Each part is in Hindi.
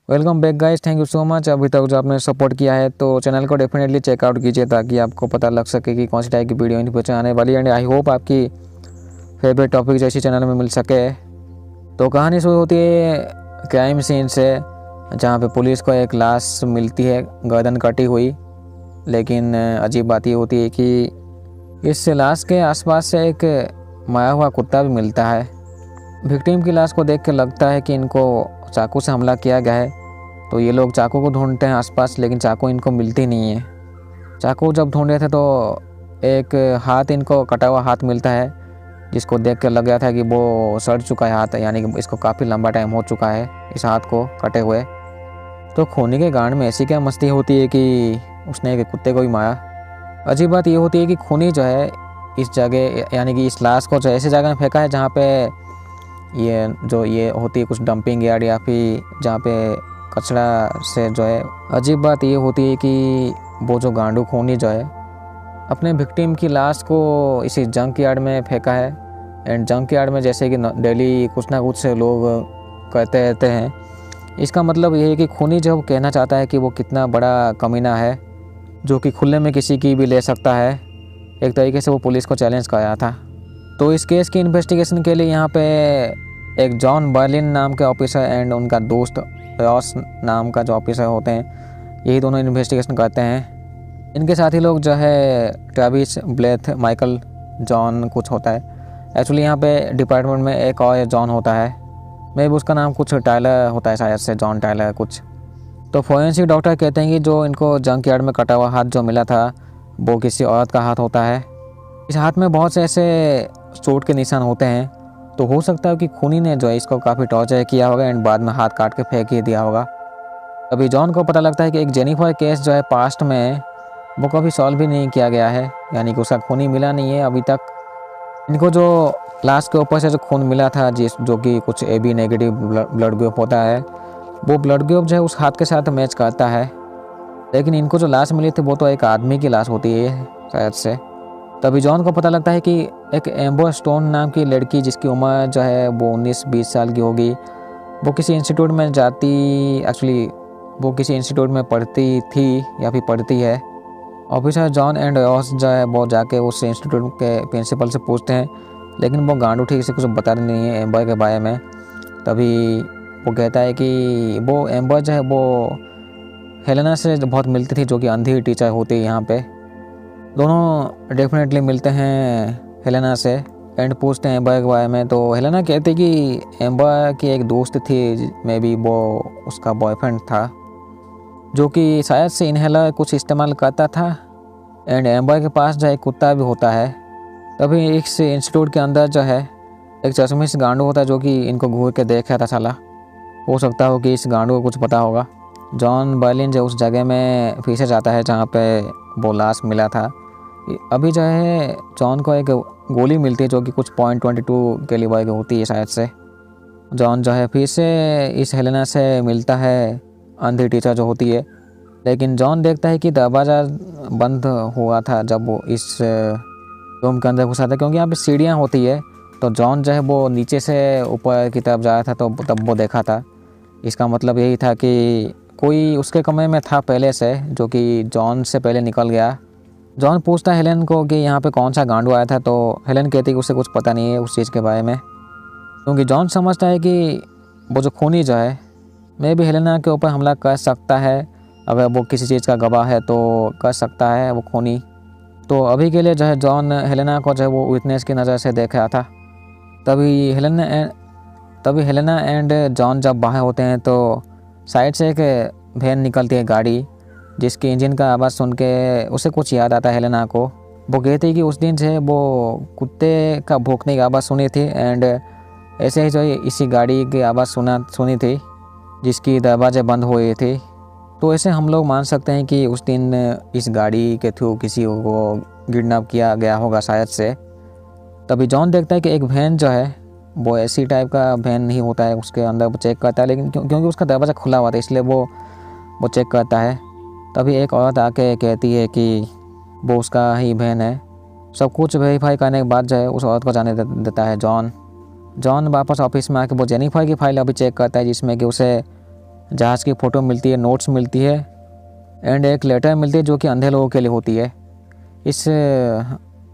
Welcome back guys, thank you so much. अभी तक जो आपने सपोर्ट किया है तो चैनल को डेफिनेटली चेकआउट कीजिए ताकि आपको पता लग सके कि कौन सी टाइप की वीडियो इन फ्यूचर आने वाली है। एंड आई होप आपकी फेवरेट टॉपिक जैसी चैनल में मिल सके। तो कहानी शुरू होती है क्राइम सीन से, जहाँ पे पुलिस को एक लाश मिलती है गर्दन कटी हुई। लेकिन अजीब बात ये होती है कि इस लाश के आसपास से एक मरा हुआ कुत्ता भी मिलता है। विक्टिम की लाश को देख के लगता है कि इनको चाकू से हमला किया गया है, तो ये लोग चाकू को ढूंढते हैं आसपास, लेकिन चाकू इनको मिलती नहीं है। चाकू जब ढूंढे थे तो एक हाथ, इनको कटा हुआ हाथ मिलता है, जिसको देख के लग गया था कि वो सड़ चुका है हाथ, यानी कि इसको काफ़ी लंबा टाइम हो चुका है इस हाथ को कटे हुए। तो खूनी के गांड में ऐसी क्या मस्ती होती है कि उसने एक कुत्ते को ही मारा। अजीब बात ये होती है कि खूनी जो है इस जगह, यानी कि इस लाश को जो ऐसी जगह में फेंका है जहाँ पे ये होती है कुछ डंपिंग यार्ड, या फिर जहाँ पे कचरा से जो है। अजीब बात ये होती है कि वो जो गांडू खूनी जो है अपने विक्टिम की लाश को इसी जंक यार्ड में फेंका है। एंड जंक यार्ड में जैसे कि डेली कुछ ना कुछ लोग कहते रहते हैं, इसका मतलब ये है कि खूनी जो कहना चाहता है कि वो कितना बड़ा कमीना है जो कि खुले में किसी की भी ले सकता है। एक तरीके से वो पुलिस को चैलेंज कर रहा था। तो इस केस की इन्वेस्टिगेशन के लिए यहाँ पे एक जॉन बर्लिन नाम के ऑफिसर एंड उनका दोस्त रॉस नाम का जो ऑफिसर होते हैं, यही दोनों इन्वेस्टिगेशन करते हैं। इनके साथ ही लोग जो है ट्रेविस, ब्लेथ, माइकल, जॉन कुछ होता है। एक्चुअली यहाँ पे डिपार्टमेंट में एक और जॉन होता है, मे भी उसका नाम कुछ टाइलर होता है, शायद से जॉन टाइलर कुछ। तो फोरेंसिक डॉक्टर कहते हैं कि जो इनको जंक यार्ड में कटा हुआ हाथ जो मिला था वो किसी औरत का हाथ होता है। इस हाथ में बहुत से ऐसे चोट के निशान होते हैं, तो हो सकता है कि खूनी ने जो है इसको काफ़ी टॉर्चर किया होगा एंड बाद में हाथ काट के फेंक ही दिया होगा। अभी जॉन को पता लगता है कि एक जेनिफर केस जो है पास्ट में वो कभी सॉल्व भी नहीं किया गया है, यानी कि उसका खूनी मिला नहीं है अभी तक। इनको जो लाश के ऊपर से जो खून मिला था, जो कि कुछ AB नेगेटिव ब्लड ग्रुप होता है, वो ब्लड ग्रुप जो है उस हाथ के साथ मैच करता है। लेकिन इनको जो लाश मिली थी वो तो एक आदमी की लाश होती है शायद से। तभी जॉन को पता लगता है कि एक एम्बर स्टोन नाम की लड़की, जिसकी उम्र जो है वो 19-20 साल की होगी, वो किसी इंस्टीट्यूट में जाती, एक्चुअली वो किसी इंस्टीट्यूट में पढ़ती थी या फिर पढ़ती है। ऑफिसर जॉन एंड रॉस जो है वो जाके उस इंस्टीट्यूट के प्रिंसिपल से पूछते हैं, लेकिन वो गांडू ठीक से कुछ बताते नहीं है एम्बर के बारे में। तभी वो कहता है कि वो एम्बर जो है वो हेलेना से बहुत मिलती थी, जो कि अंधी टीचर होती है यहाँ पे। दोनों डेफिनेटली मिलते हैं हेलेना से एंड पूछते हैं एम्बर के बारे में। तो हेलेना कहती कि एम्बर की एक दोस्त थी, मे बी वो उसका बॉयफ्रेंड था, जो कि शायद से इनहेलर कुछ इस्तेमाल करता था। एंड एम्बर के पास जो है कुत्ता भी होता है। तभी इस इंस्टीट्यूट के अंदर जो है एक चश्मिश गांडू होता है, जो कि इनको घूर के देख रहा था साला। हो सकता हो कि इस गांडू को कुछ पता होगा। जॉन बर्लिन जो उस जगह में फिर से जाता है जहाँ पे वो लाश मिला था। अभी जो है जॉन को एक गोली मिलती है जो कि कुछ .22 कैलिबर की होती है शायद से। जॉन जो है फिर से इस हेलेना से मिलता है, अंधी टीचर जो होती है। लेकिन जॉन देखता है कि दरवाज़ा बंद हुआ था जब वो इस रूम के अंदर घुसा था, क्योंकि यहाँ पे सीढ़ियाँ होती है। तो जॉन जो है वो नीचे से ऊपर की तरफ जा रहा था, तो तब वो देखा था। इसका मतलब यही था कि कोई उसके कमरे में था पहले से, जो कि जॉन से पहले निकल गया। जॉन पूछता है हेलेन को कि यहाँ पे कौन सा गांडू आया था, तो हेलेन कहती है कि उसे कुछ पता नहीं है उस चीज़ के बारे में, क्योंकि जॉन समझता है कि वो जो खूनी जो है मे भी हेलेना के ऊपर हमला कर सकता है। अगर वो किसी चीज़ का गवाह है तो कर सकता है वो खूनी। तो अभी के लिए जो है जॉन हेलेना को जो है वो विटनेस की नज़र से देख रहा था। तभी हेलेना एंड जॉन जब बाहर होते हैं तो साइड से एक वैन निकलती है, गाड़ी, जिसकी इंजन का आवाज़ सुन के उसे कुछ याद आता है हेलेना को। वो कहती है कि उस दिन से वो कुत्ते का भौंकने की आवाज़ सुनी थी एंड ऐसे ही जो इसी गाड़ी की आवाज़ सुनी थी जिसकी दरवाजे बंद हुए थे। तो ऐसे हम लोग मान सकते हैं कि उस दिन इस गाड़ी के थ्रू किसी को किडनैप किया गया होगा शायद से। तभी जॉन देखता है कि एक वैन जो है वो ऐसी टाइप का वैन नहीं होता है, उसके अंदर वो चेक करता है, लेकिन क्योंकि उसका दरवाज़ा खुला हुआ था इसलिए वो चेक करता है। तभी एक औरत आके कहती है कि वो उसका ही वैन है। सब कुछ वेरीफाई करने के बाद जो है उस औरत को जाने देता है जॉन वापस ऑफिस में आके वो जेनिफर की फाइल अभी चेक करता है, जिसमें कि उसे जहाज़ की फ़ोटो मिलती है, नोट्स मिलती है एंड एक लेटर मिलती है जो कि अंधे लोगों के लिए होती है। इस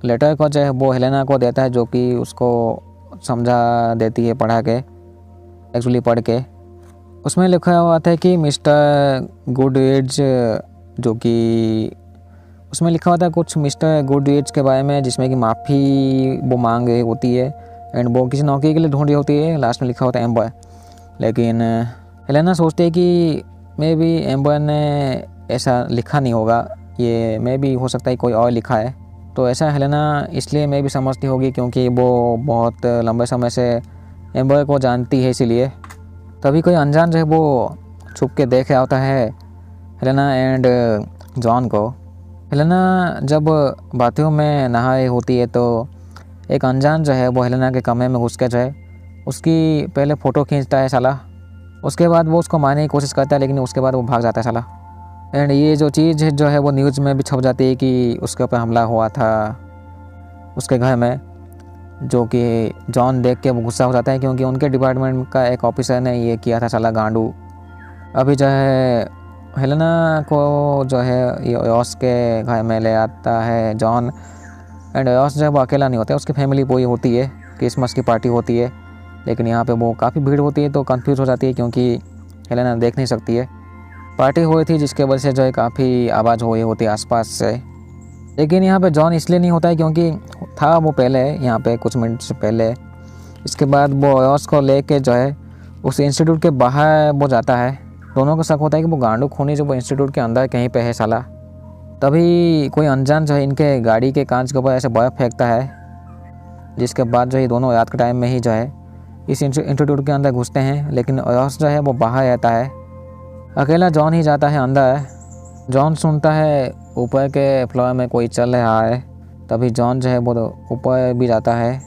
लेटर को जो है वो हेलेना को देता है, जो कि उसको समझा देती है पढ़ा के, एक्चुअली पढ़ के। उसमें लिखा हुआ था कि मिस्टर गुडविच, जो कि उसमें लिखा हुआ था कुछ मिस्टर गुडविच के बारे में, जिसमें कि माफ़ी वो मांग रही होती है एंड वो किसी नौकरी के लिए ढूंढ रही होती है। लास्ट में लिखा होता है एम्बर। लेकिन हेलेना सोचती है कि मे बी एम्बर ने ऐसा लिखा नहीं होगा, ये मे बी हो सकता है कोई और लिखा है। तो ऐसा हेलेना इसलिए मे भी समझती होगी क्योंकि वो बहुत लंबे समय से एम्बर को जानती है, इसीलिए। तभी कोई अनजान जो है वो छुप के देख रहा होता है हेलेना एंड जॉन को। हेलेना जब बाथरूम में नहा रही होती है तो एक अनजान जो है वो हेलेना के कमरे में घुस के जो है उसकी पहले फ़ोटो खींचता है साला। उसके बाद वो उसको मारने की कोशिश करता है, लेकिन उसके बाद वो भाग जाता है साला। एंड ये जो चीज़ जो है वो न्यूज़ में भी छप जाती है कि उसके ऊपर हमला हुआ था उसके घर में, जो कि जॉन देख के वो गुस्सा हो जाता है क्योंकि उनके डिपार्टमेंट का एक ऑफिसर ने ये किया था साला गांडू। अभी जो है हेलेना को जो है ये ओयस के घर में ले आता है जॉन। एंड ओयस जो है वो अकेला नहीं होता है, उसकी फैमिली पूरी होती है, क्रिसमस की पार्टी होती है। लेकिन यहाँ पे वो काफ़ी भीड़ होती है तो कंफ्यूज हो जाती है क्योंकि हेलेना देख नहीं सकती है। पार्टी हुई थी जिसके वजह से जो है काफ़ी आवाज़ हुई होती है आसपास से। लेकिन यहाँ पे जॉन इसलिए नहीं होता है क्योंकि था वो पहले यहाँ पे कुछ मिनट से पहले। इसके बाद वो ओयस को लेके जो है उस इंस्टीट्यूट के बाहर वो जाता है। दोनों को शक होता है कि वो गांडू खूनी जो वो इंस्टीट्यूट के अंदर कहीं पे है साला। तभी कोई अनजान जो है इनके गाड़ी के कांच के ऊपर ऐसे बर्फ़ फेंकता है, जिसके बाद जो है दोनों रात के टाइम में ही जो है इस इंस्टीट्यूट के अंदर घुसते हैं। लेकिन ओयस जो है वो बाहर रहता है, अकेला जॉन ही जाता है अंदर। जॉन सुनता है ऊपर के फ्लोर में कोई चल रहा है, तभी जॉन जो है वो ऊपर भी जाता है।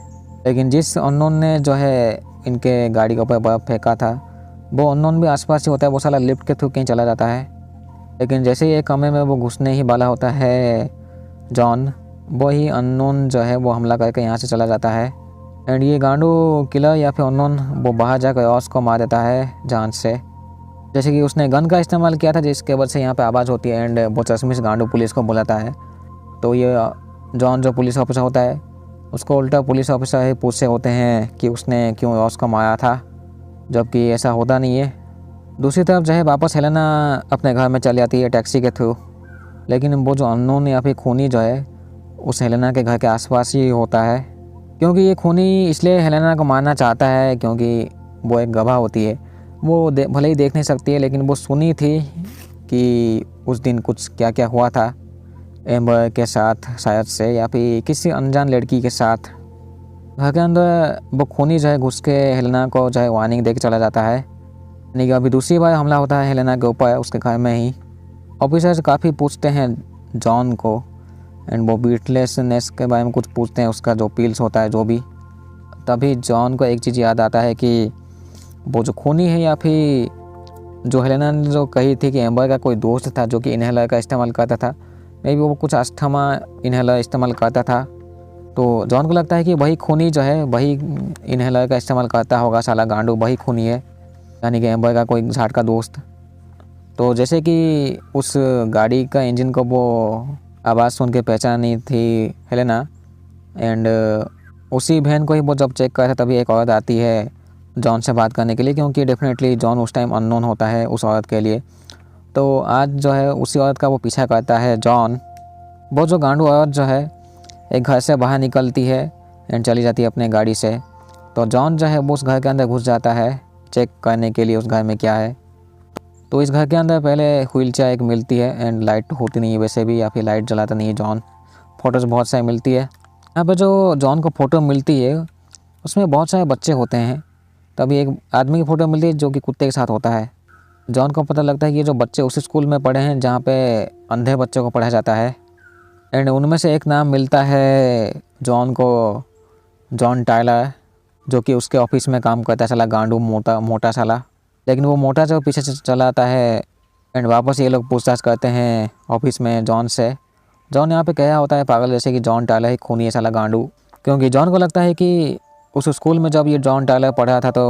लेकिन जिस अननोन ने जो है इनके गाड़ी के ऊपर बर्फ़ फेंका था वो अननोन भी आसपास ही होता है, वो साला लिफ्ट के थ्रू कहीं चला जाता है। लेकिन जैसे ही एक कमरे में वो घुसने ही वाला होता है जॉन, वही अननोन जो है वो हमला करके यहाँ से चला जाता है। एंड ये गांडू किलर या फिर अननोन वो बाहर जाकर ओयस को मार देता है जान से, जैसे कि उसने गन का इस्तेमाल किया था, जिसके वजह से यहाँ पे आवाज़ होती है एंड वो चश्मिश गांडू पुलिस को बुलाता है। तो ये जॉन जो पुलिस ऑफिसर होता है उसको उल्टा पुलिस ऑफिसर ही पूछते होते हैं कि उसने क्यों ओयस को मारा था, जबकि ऐसा होता नहीं है। दूसरी तरफ जो है वापस हेलेना अपने घर में चली जाती है टैक्सी के थ्रू। लेकिन वो जो अननोन या फिर खूनी जो है उस हेलेना के घर के आसपास ही होता है, क्योंकि ये खूनी इसलिए हेलेना को मारना चाहता है क्योंकि वो एक गवाह होती है। वो भले ही देख नहीं सकती है, लेकिन वो सुनी थी कि उस दिन कुछ क्या क्या हुआ था एम्बर के साथ शायद से, या फिर किसी अनजान लड़की के साथ। घर के अंदर वो खूनी जो है घुस के हेलेना को जो है वार्निंग दे के चला जाता है। यानी कि अभी दूसरी बार हमला होता है हेलेना के ऊपर उसके घर में ही। ऑफिसर्स काफ़ी पूछते हैं जॉन को एंड वो बीटलेसनेस के बारे में कुछ पूछते हैं, उसका जो पील्स होता है जो भी। तभी जॉन को एक चीज़ याद आता है कि वो जो खूनी है या फिर जो हेलेना ने जो कही थी कि एम्बर का कोई दोस्त था जो कि इन्हेलर का इस्तेमाल करता था, मे बी वो कुछ अस्थमा इन्हेलर इस्तेमाल करता था। तो जॉन को लगता है कि वही खूनी जो है वही इन्हेलर का इस्तेमाल करता होगा, साला गांडू वही खूनी है, यानी कि एम्बर का कोई झाट का दोस्त। तो जैसे कि उस गाड़ी का इंजन को वो आवाज़ सुन के पहचानी थी हेलेना, एंड उसी बहन को ही वो जब चेक करा था तभी एक औरत आती है जॉन से बात करने के लिए, क्योंकि डेफिनेटली जॉन उस टाइम अननोन होता है उस औरत के लिए। तो आज जो है उसी औरत का वो पीछा करता है जॉन। वो जो गांडू औरत जो है एक घर से बाहर निकलती है एंड चली जाती है अपने गाड़ी से। तो जॉन जो है वो उस घर के अंदर घुस जाता है चेक करने के लिए उस घर में क्या है। तो इस घर के अंदर पहले व्हील चेयर एक मिलती है एंड लाइट होती नहीं है वैसे भी, या फिर लाइट जलाता नहीं है जॉन। फ़ोटोज़ बहुत सारी मिलती है। यहाँ पर जो जॉन को फ़ोटो मिलती है उसमें बहुत सारे बच्चे होते हैं। तभी एक आदमी की फ़ोटो मिलती है जो कि कुत्ते के साथ होता है। जॉन को पता लगता है कि ये जो बच्चे उसी स्कूल में पढ़े हैं जहाँ पे अंधे बच्चों को पढ़ाया जाता है। एंड उनमें से एक नाम मिलता है जॉन को, जॉन टायलर, जो कि उसके ऑफिस में काम करता है साला गांडू मोटा साला। लेकिन वो मोटा जो पीछे से चला आता है एंड वापस ये लोग पूछताछ करते हैं ऑफिस में जॉन से। जॉन यहाँ पे कहा होता है पागल जैसे कि जॉन टायलर ही खूनी है साला गांडू, क्योंकि जॉन को लगता है कि उस स्कूल में जब ये जॉन टायलर पढ़ा था तो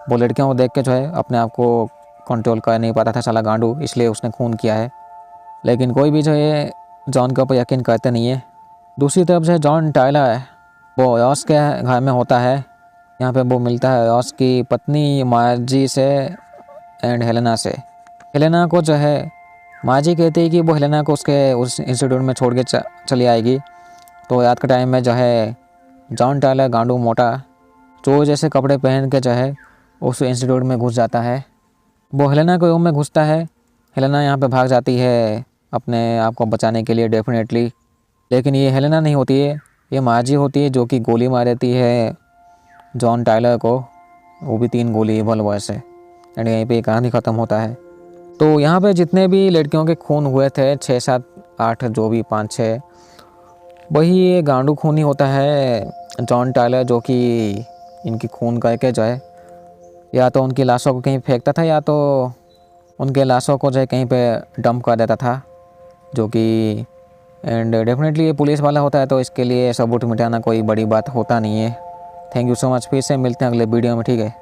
वो लड़कियों को देख के जो है अपने आप को कंट्रोल कर नहीं पाता था साला गांडू, इसलिए उसने खून किया है। लेकिन कोई भी जो है जॉन के ऊपर यकीन करते नहीं है। दूसरी तरफ जो है जॉन टायलर है, वो यॉस के घर में होता है। यहाँ पे वो मिलता है यॉस की पत्नी मार्जी से एंड हेलेना से। हेलेना को जो है मार्जी कहती है कि वो हेलेना को उसके उस इंस्टीट्यूट में छोड़ के चली आएगी। तो रात के टाइम में जो है जॉन टायलर गांडू मोटा चोर जैसे कपड़े पहन के जो है उस इंस्टीट्यूट में घुस जाता है। वो हेलेना के रूम में घुसता है। हेलेना यहाँ पे भाग जाती है अपने आप को बचाने के लिए डेफिनेटली, लेकिन ये हेलेना नहीं होती है, ये मार्जी होती है जो कि गोली मार देती है जॉन टायलर को, वो भी 3 गोली रिवॉल्वर से। एंड यहीं पे कहानी ख़त्म होता है। तो यहाँ पे जितने भी लड़कियों के खून हुए थे 6, 7, 8 जो भी 5, 6, वही ये गांडू खूनी होता है जॉन टायलर, जो कि इनकी खून करके जो है या तो उनकी लाशों को कहीं फेंकता था या तो उनके लाशों को जो है कहीं पे डंप कर देता था, जो कि एंड डेफिनेटली ये पुलिस वाला होता है तो इसके लिए सबूत मिटाना कोई बड़ी बात होता नहीं है। थैंक यू सो मच, फिर से मिलते हैं अगले वीडियो में, ठीक है।